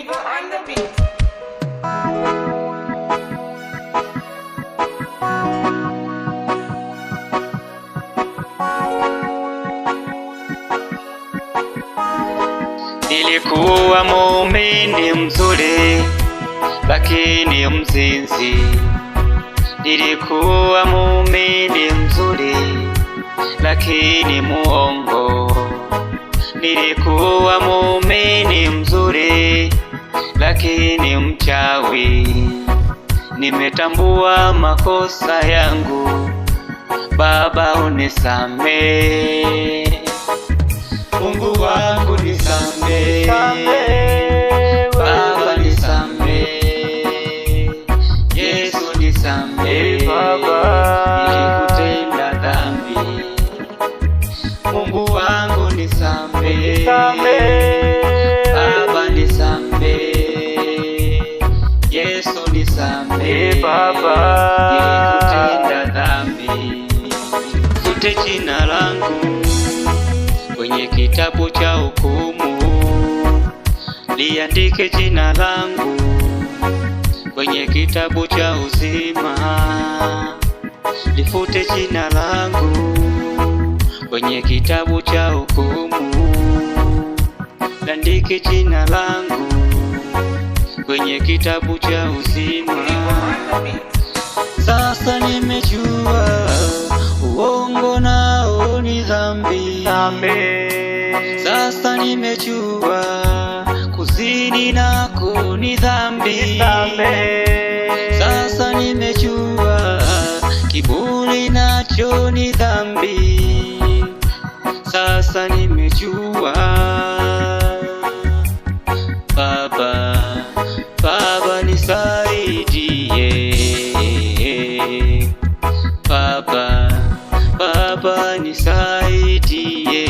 Divo on the beat. Nilikuwa muumini mzuri lakini mzinzi. Nilikuwa muumini mzuri lakini muongo. Nilikuwa muumini mzuri lakini mchawi. Nimetambua makosa yangu, Baba unisamehe. Mungu wangu nisamehe, Baba nisamehe, Yesu nisamehe, nilikutenda dhambi. Mungu wangu nisamehe, Baba nisamehe, Yesu nisamehe, nilikutenda dhambi. Fute jina langu kwenye kitabu cha hukumu, liandike jina langu kwenye kitabu cha uzima. Lifute jina langu kwenye kitabu cha hukumu, liandike jina langu kwenye kitabu cha uzima. Sasa nimejua uongo nao ni dhambi. Sasa nimejua kuzini nako ni dhambi. Sasa nimejua kiburi nacho ni dhambi. Sasa nimejua. Baba, Baba nisaidie. Baba, Baba nisaidie,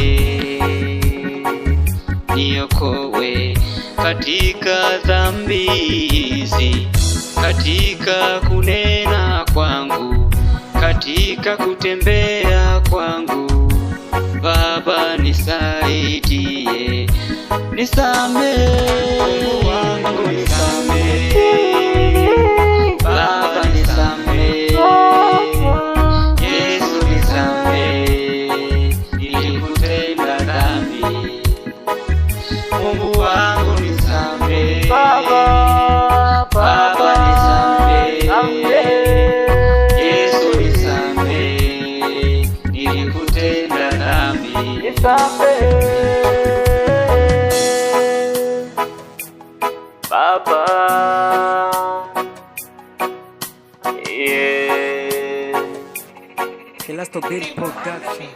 niokoe katika dhambi hizi, katika kunena kwangu, katika kutembea kwangu. Baba nisaidie, nisamehe, Mungu wangu nisamehe, Baba nisamehe, Yesu nisamehe, nilikutenda dhambi. Mungu wangu nisamehe, Baba nisamehe, Yesu nisamehe, nilikutenda dhambi. Baba, yeah. Elasto Beat Production.